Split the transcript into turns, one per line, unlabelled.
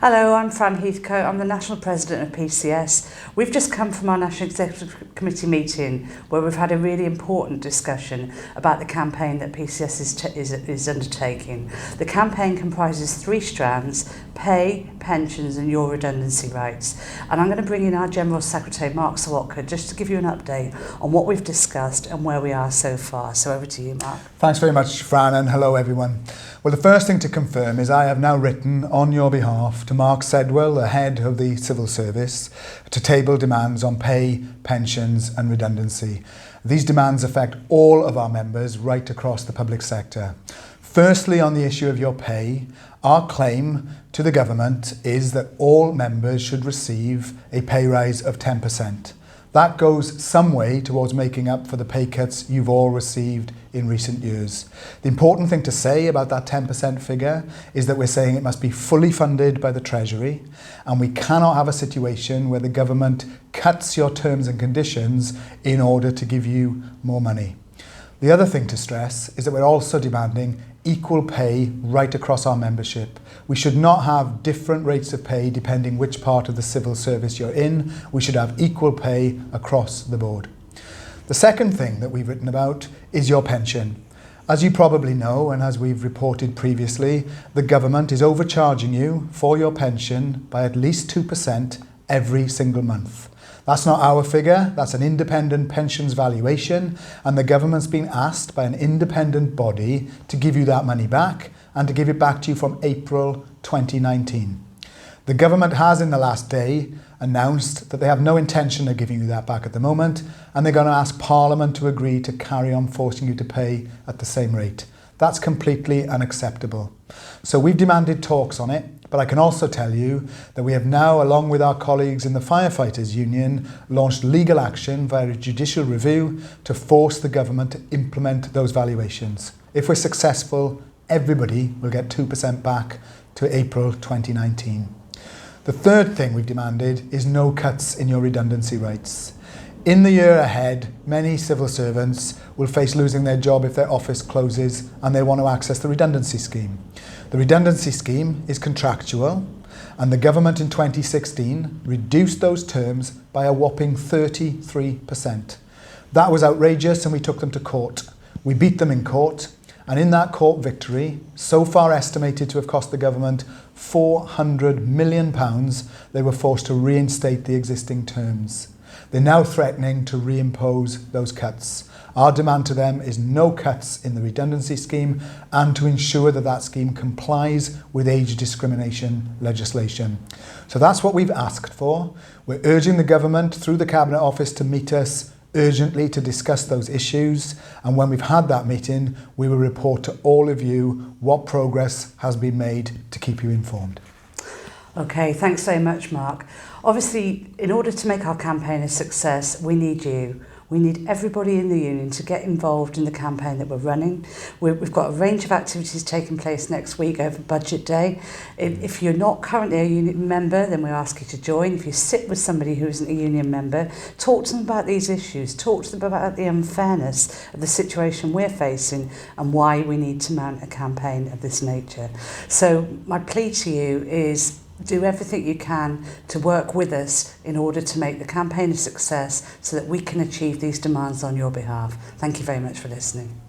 Hello, I'm Fran Heathcote. I'm the National President of PCS. We've just come from our National Executive Committee meeting where we've had a really important discussion about the campaign that PCS is undertaking. The campaign comprises 3 strands: pay, pensions and your redundancy rights. And I'm going to bring in our General Secretary, Mark Serwotka, just to give you an update on what we've discussed and where we are so far. So over to you, Mark.
Thanks very much, Fran, and hello everyone. Well, the first thing to confirm is I have now written on your behalf to Mark Sedwell, the head of the Civil Service, to table demands on pay, pensions and redundancy. These demands affect all of our members right across the public sector. Firstly, on the issue of your pay, our claim to the government is that all members should receive a pay rise of 10%. That goes some way towards making up for the pay cuts you've all received in recent years. The important thing to say about that 10% figure is that we're saying it must be fully funded by the Treasury, and we cannot have a situation where the government cuts your terms and conditions in order to give you more money. The other thing to stress is that we're also demanding equal pay right across our membership. We should not have different rates of pay depending which part of the civil service you're in. We should have equal pay across the board. The second thing that we've written about is your pension. As you probably know, and as we've reported previously, the government is overcharging you for your pension by at least 2% every single month. That's not our figure, that's an independent pensions valuation, and the government's been asked by an independent body to give you that money back and to give it back to you from April 2019. The government has in the last day announced that they have no intention of giving you that back at the moment, and they're going to ask Parliament to agree to carry on forcing you to pay at the same rate. That's completely unacceptable. So we've demanded talks on it, but I can also tell you that we have now, along with our colleagues in the Firefighters Union, launched legal action via a judicial review to force the government to implement those valuations. If we're successful, everybody will get 2% back to April 2019. The third thing we've demanded is no cuts in your redundancy rights. In the year ahead, many civil servants will face losing their job if their office closes and they want to access the redundancy scheme. The redundancy scheme is contractual, and the government in 2016 reduced those terms by a whopping 33%. That was outrageous, and we took them to court. We beat them in court, and in that court victory, so far estimated to have cost the government £400 million, they were forced to reinstate the existing terms. They're now threatening to reimpose those cuts. Our demand to them is no cuts in the redundancy scheme and to ensure that that scheme complies with age discrimination legislation. So that's what we've asked for. We're urging the government through the Cabinet Office to meet us urgently to discuss those issues, and when we've had that meeting, we will report to all of you what progress has been made to keep you informed.
Okay, thanks so much, Mark. Obviously, in order to make our campaign a success, we need you. We need everybody in the union to get involved in the campaign that we're running. We've got a range of activities taking place next week over Budget Day. If you're not currently a union member, then we ask you to join. If you sit with somebody who isn't a union member, talk to them about these issues. Talk to them about the unfairness of the situation we're facing and why we need to mount a campaign of this nature. So my plea to you is do everything you can to work with us in order to make the campaign a success so that we can achieve these demands on your behalf. Thank you very much for listening.